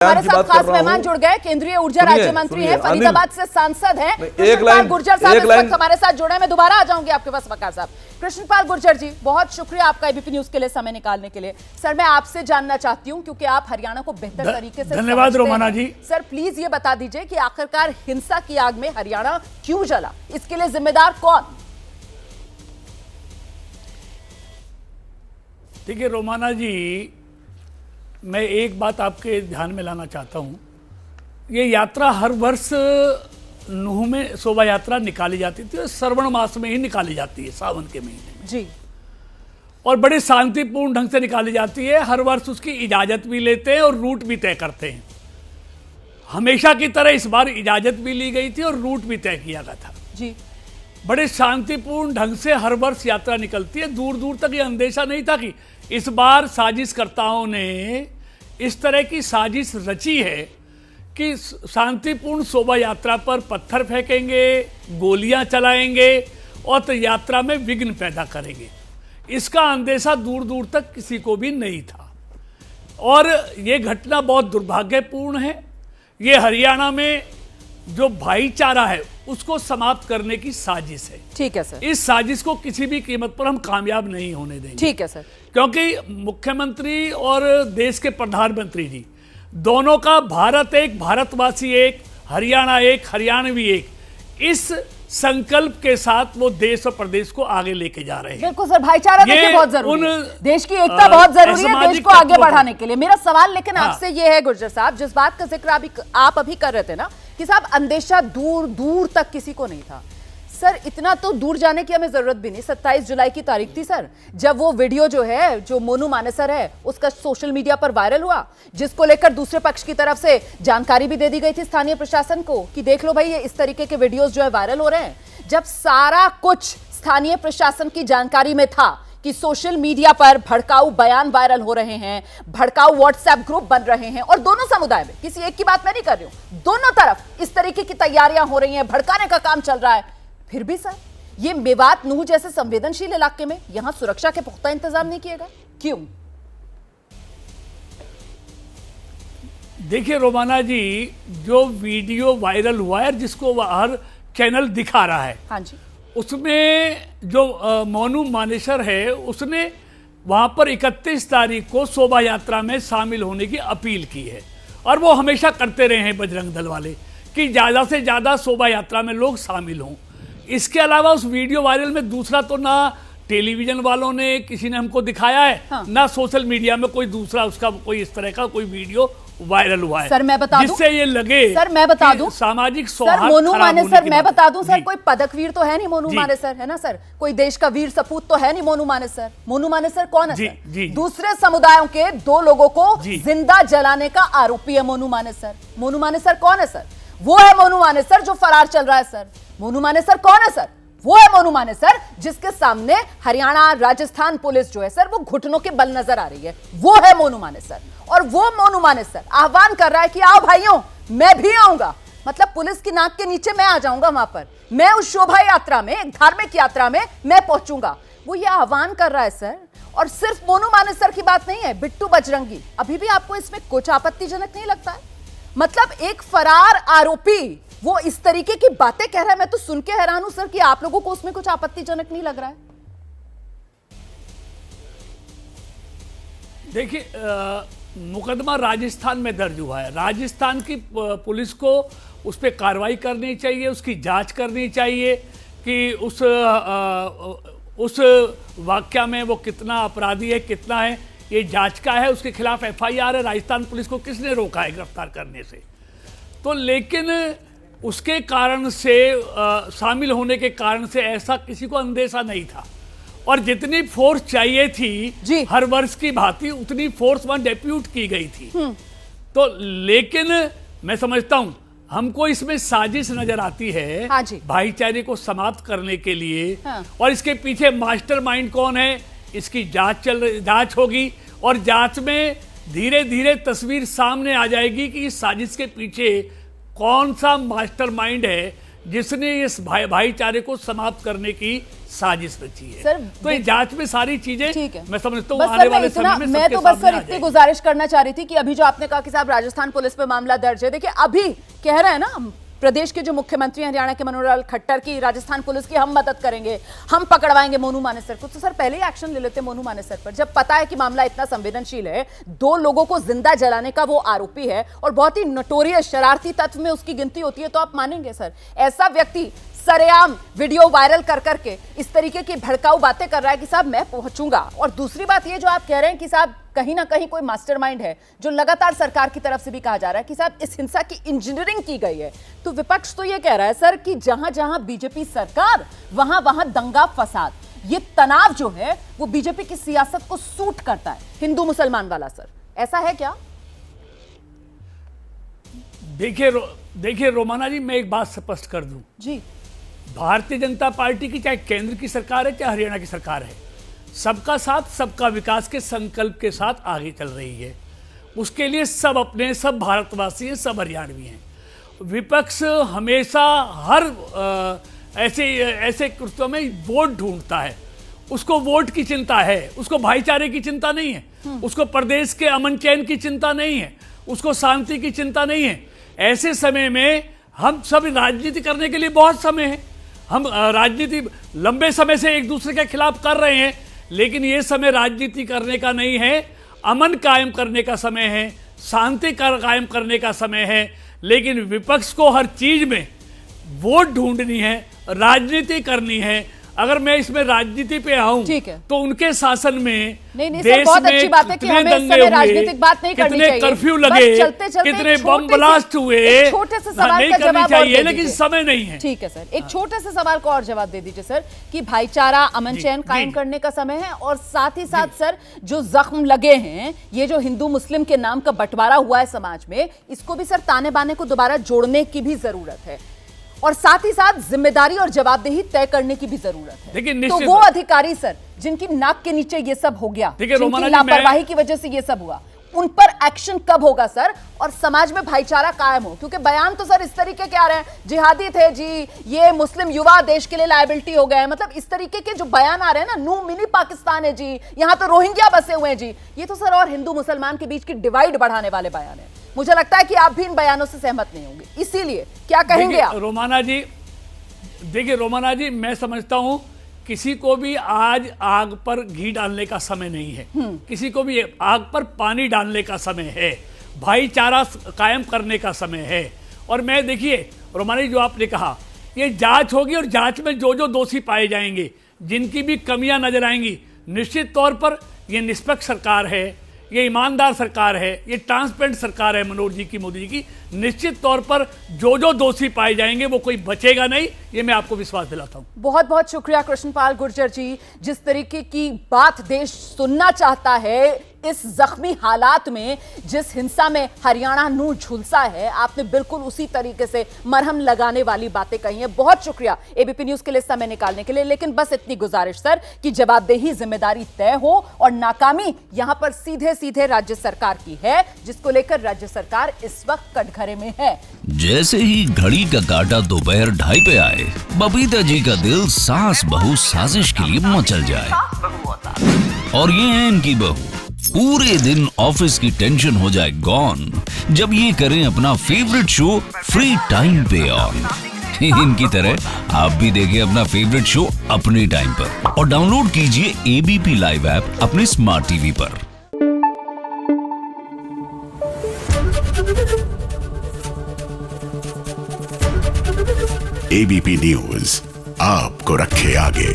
हमारे साथ खास मेहमान जुड़ गए, केंद्रीय ऊर्जा राज्य मंत्री हैं, फरीदाबाद से सांसद हैं कृष्णपाल गुर्जर साहब इस वक्त हमारे साथ जुड़े हैं। मैं दोबारा आ जाऊंगी आपके पास वकार साहब। कृष्णपाल गुर्जर जी, बहुत शुक्रिया आपका एबीपी न्यूज के लिए समय निकालने के लिए। सर, मैं आपसे जानना चाहती हूं क्योंकि आप हरियाणा को बेहतर तरीके से धन्यवाद रोमाना जी। सर प्लीज ये बता दीजिए कि आखिरकार हिंसा की आग में हरियाणा क्यों जला, इसके लिए जिम्मेदार कौन? देखिए रोमाना जी, मैं एक बात आपके ध्यान में लाना चाहता हूँ। ये यात्रा हर वर्ष नूह में शोभा यात्रा निकाली जाती थी और श्रावण मास में ही निकाली जाती है, सावन के महीने में जी, और बड़े शांतिपूर्ण ढंग से निकाली जाती है। हर वर्ष उसकी इजाज़त भी लेते हैं और रूट भी तय करते हैं। हमेशा की तरह इस बार इजाज़त भी ली गई थी और रूट भी तय किया गया था जी। बड़े शांतिपूर्ण ढंग से हर वर्ष यात्रा निकलती है। दूर दूर तक ये अंदेशा नहीं था कि इस बार साजिशकर्ताओं ने इस तरह की साजिश रची है कि शांतिपूर्ण शोभा यात्रा पर पत्थर फेंकेंगे, गोलियां चलाएंगे और तो यात्रा में विघ्न पैदा करेंगे। इसका अंदेशा दूर दूर तक किसी को भी नहीं था और ये घटना बहुत दुर्भाग्यपूर्ण है। ये हरियाणा में जो भाईचारा है उसको समाप्त करने की साजिश है। ठीक है सर। इस साजिश को किसी भी कीमत पर हम कामयाब नहीं होने देंगे। ठीक है सर। क्योंकि मुख्यमंत्री और देश के प्रधानमंत्री जी दोनों का भारत एक, भारतवासी एक, हरियाणा एक, हरियाणवी एक, इस संकल्प के साथ वो देश और प्रदेश को आगे लेके जा रहे हैं। बिल्कुल सर, भाईचारा देखिए बहुत जरूरी है, देश की एकता बहुत जरूरी है देश को आगे बढ़ाने के लिए। मेरा सवाल लेकिन आपसे ये है गुर्जर साहब, जिस बात का जिक्र आप अभी कर रहे थे ना कि साहब अंदेशा दूर दूर तक किसी को नहीं था। सर इतना तो दूर जाने की हमें जरूरत भी नहीं। 27 जुलाई की तारीख थी सर, जब वो वीडियो जो है, जो मोनू मानेसर है, उसका सोशल मीडिया पर वायरल हुआ, जिसको लेकर दूसरे पक्ष की तरफ से जानकारी भी दे दी गई थी स्थानीय प्रशासन को कि देख लो भाई ये इस तरीके के वीडियोस जो है वायरल हो रहे हैं। जब सारा कुछ स्थानीय प्रशासन की जानकारी में था कि सोशल मीडिया पर भड़काऊ बयान वायरल हो रहे हैं, भड़काऊ व्हाट्सएप ग्रुप बन रहे हैं और दोनों समुदाय में, किसी एक की बात मैं नहीं कर रही हूं, दोनों तरफ इस तरीके की तैयारियां हो रही हैं, भड़काने का काम चल रहा है, फिर भी सर ये मेवात नूह जैसे संवेदनशील इलाके में यहां सुरक्षा के पुख्ता इंतजाम नहीं किए गए, क्यों? देखिए रोमाना जी, जो वीडियो वायरल हुआ है जिसको हर चैनल दिखा रहा है, हाँ जी, उसमें जो मोनू मानेसर है उसने वहां पर 31 तारीख को शोभा यात्रा में शामिल होने की अपील की है और वो हमेशा करते रहे हैं बजरंग दल वाले कि ज़्यादा से ज़्यादा शोभा यात्रा में लोग शामिल हों। इसके अलावा उस वीडियो वायरल में दूसरा तो ना टेलीविजन वालों ने किसी ने हमको दिखाया है, हाँ। ना सोशल मीडिया में कोई दूसरा उसका कोई इस तरह का कोई वीडियो वायरल हुआ है। सर मैं बता दूं, जिससे ये लगे, सर मैं बता दूं, सामाजिक सौहार्द, मोनू मानेसर मैं बता दूं सर, कोई पदकवीर तो है नहीं मोनू मानेसर, है ना सर, कोई देश का वीर सपूत तो है नहीं मोनू मानेसर। मोनू मानेसर कौन है सर? दूसरे समुदायों के 2 लोगों को जिंदा जलाने का आरोपी है मोनू मानेसर। मोनू मानेसर कौन है सर? वो है मोनू मानेसर जो फरार चल रहा है सर। मोनू मानेसर कौन है सर? वो है मोनू मानेसर जिसके सामने हरियाणा राजस्थान पुलिस जो है सर वो घुटनों के बल नजर आ रही है। वो है मोनू मानेसर और वो मोनू मानेसर आह्वान कर रहा है कि आओ भाइयों मैं भी आऊंगा, मतलब पुलिस की नाक के नीचे मैं आ जाऊंगा, वहां पर मैं उस शोभा यात्रा में, एक धार्मिक यात्रा में मैं पहुंचूंगा। वो ये आह्वान कर रहा है सर। और सिर्फ मोनू मानेसर की बात नहीं है, बिट्टू बजरंगी, अभी भी आपको इसमें कुछ आपत्तिजनक नहीं लगता है? मतलब एक फरार आरोपी वो इस तरीके की बातें कह रहा है, मैं तो सुन के हैरान हूं सर कि आप लोगों को उसमें कुछ आपत्तिजनक नहीं लग रहा है। देखिए मुकदमा राजस्थान में दर्ज हुआ है, राजस्थान की पुलिस को उस पर कार्रवाई करनी चाहिए, उसकी जांच करनी चाहिए कि उस वाकया में वो कितना अपराधी है, कितना है, ये जांच का है। उसके खिलाफ FIR है। राजस्थान पुलिस को किसने रोका है गिरफ्तार करने से? तो लेकिन उसके कारण से शामिल होने के कारण से ऐसा किसी को अंदेशा नहीं था और जितनी फोर्स चाहिए थी हर वर्ष की भांति उतनी फोर्स वहां डेप्यूट की गई थी। तो लेकिन मैं समझता हूं हमको इसमें साजिश नजर आती है, हाँ भाईचारे को समाप्त करने के लिए। हाँ। और इसके पीछे मास्टरमाइंड कौन है, इसकी जांच होगी और जांच में धीरे धीरे तस्वीर सामने आ जाएगी कि इस साजिश के पीछे कौन सा मास्टरमाइंड है जिसने इस भाईचारे को समाप्त करने की साजिश रची है। सर, तो ये जांच में सारी चीजें ठीक है, मैं समझता हूँ बस आने सर, वाले समय में मैं सबके तो बस सामने सर आ इतनी जाएगी। गुजारिश करना चाह रही थी कि अभी जो आपने कहा कि साहब राजस्थान पुलिस पे मामला दर्ज है, देखिए अभी कह रहे हैं ना प्रदेश के जो मुख्यमंत्री हैं हरियाणा के मनोहर लाल खट्टर की राजस्थान पुलिस की हम मदद करेंगे, हम पकड़वाएंगे मोनू मानेसर को। तो सर पहले ही एक्शन ले लेते मोनू मानेसर पर, जब पता है कि मामला इतना संवेदनशील है, 2 लोगों को जिंदा जलाने का वो आरोपी है और बहुत ही नोटोरियस शरारती तत्व में उसकी गिनती होती है, तो आप मानेंगे सर ऐसा व्यक्ति सरेआम वीडियो वायरल कर करके इस तरीके की भड़काऊ बातें कर रहा है कि साहब मैं पहुंचूंगा। और दूसरी बात ये जो आप कह रहे हैं कि साहब कहीं ना कहीं कोई मास्टरमाइंड है, जो लगातार सरकार की तरफ से भी कहा जा रहा है कि साहब इस हिंसा की इंजीनियरिंग की गई है, तो विपक्ष तो ये कह रहा है सर कि जहां जहां बीजेपी सरकार वहां वहां दंगा फसाद, ये तनाव जो है वो बीजेपी की सियासत को सूट करता है, हिंदू मुसलमान वाला। सर ऐसा है क्या? देखिए रोमाना जी, मैं एक बात स्पष्ट कर दूं जी, भारतीय जनता पार्टी की चाहे केंद्र की सरकार है चाहे हरियाणा की सरकार है, सबका साथ सबका विकास के संकल्प के साथ आगे चल रही है। उसके लिए सब अपने, सब भारतवासी हैं, सब हरियाणवी हैं। विपक्ष हमेशा हर ऐसे कृत्यों में वोट ढूंढता है, उसको वोट की चिंता है, उसको भाईचारे की चिंता नहीं है, उसको प्रदेश के अमन चैन की चिंता नहीं है, उसको शांति की चिंता नहीं है। ऐसे समय में हम सब राजनीति करने के लिए बहुत समय है, हम राजनीति लंबे समय से एक दूसरे के खिलाफ कर रहे हैं, लेकिन ये समय राजनीति करने का नहीं है, अमन कायम करने का समय है, शांति कायम करने का समय है। लेकिन विपक्ष को हर चीज में वोट ढूंढनी है, राजनीति करनी है। अगर मैं इसमें राजनीति पे आऊं तो उनके शासन में नहीं, देश बहुत में अच्छी बात है कि हमें इस समय राजनीतिक बात नहीं करनी चाहिए, कितने कर्फ्यू लगे, कितने बम ब्लास्ट हुए, छोटे से सवाल नहीं का करनी जवाब चाहिए, लेकिन समय नहीं है। ठीक है सर, एक छोटे से सवाल को और जवाब दे दीजिए सर कि भाईचारा अमन चैन कायम करने का समय है, और साथ ही साथ सर जो जख्म लगे हैं, ये जो हिंदू मुस्लिम के नाम का बंटवारा हुआ है समाज में, इसको भी सर ताने बाने को दोबारा जोड़ने की भी जरूरत है, और साथ ही साथ जिम्मेदारी और जवाबदेही तय करने की भी जरूरत है। देखिए तो वो अधिकारी सर जिनकी नाक के नीचे ये सब हो गया, जिनकी लापरवाही की वजह से ये सब हुआ, उन पर एक्शन कब होगा सर, और समाज में भाईचारा कायम हो? क्योंकि बयान तो सर इस तरीके के आ रहे हैं, जिहादी थे जी, ये मुस्लिम युवा देश के लिए लायबिलिटी हो गए, मतलब इस तरीके के जो बयान आ रहे हैं ना, नू मिनी पाकिस्तान है जी, यहां तो रोहिंग्या बसे हुए हैं जी, ये तो सर और हिंदू मुसलमान के बीच की डिवाइड बढ़ाने वाले बयान है। मुझे लगता है कि आप भी इन बयानों से सहमत नहीं होंगे, इसीलिए क्या कहेंगे आप? रोमाना जी, देखिए रोमाना जी, मैं समझता हूं किसी को भी आज आग पर घी डालने का समय नहीं है, किसी को भी आग पर पानी डालने का समय है, भाईचारा कायम करने का समय है। और मैं देखिए रोमाना जी, जो आपने कहा, ये जांच होगी और जांच में जो जो दोषी पाए जाएंगे, जिनकी भी कमियां नजर आएंगी, निश्चित तौर पर ये निष्पक्ष सरकार है, ये ईमानदार सरकार है, ये ट्रांसपेरेंट सरकार है मनोहर जी की, मोदी जी की, निश्चित तौर पर जो जो दोषी पाए जाएंगे वो कोई बचेगा नहीं, ये मैं आपको विश्वास दिलाता हूं। बहुत बहुत शुक्रिया कृष्णपाल गुर्जर जी, जिस तरीके की बात देश सुनना चाहता है इस जख्मी हालात में, जिस हिंसा में हरियाणा नूर झुलसा है, आपने बिल्कुल उसी तरीके से मरहम लगाने वाली बातें कही हैं। बहुत शुक्रिया एबीपी न्यूज के लिए समय निकालने के लिए, लेकिन बस इतनी गुजारिश सर कि जवाबदेही जिम्मेदारी तय हो, और नाकामी यहां पर सीधे सीधे राज्य सरकार की है, जिसको लेकर राज्य सरकार इस वक्त कटघरे में है। जैसे ही घड़ी का काटा दोपहर 2:30 पे आए, बबीता जी का दिल सास बहू साजिश के लिए मचल जाए, और ये है इनकी बहू, पूरे दिन ऑफिस की टेंशन हो जाए गॉन जब ये करें अपना फेवरेट शो फ्री टाइम पे ऑन। इनकी तरह आप भी देखें अपना फेवरेट शो अपने टाइम पर, और डाउनलोड कीजिए एबीपी लाइव ऐप अपने स्मार्ट टीवी पर। एबीपी न्यूज आपको रखे आगे।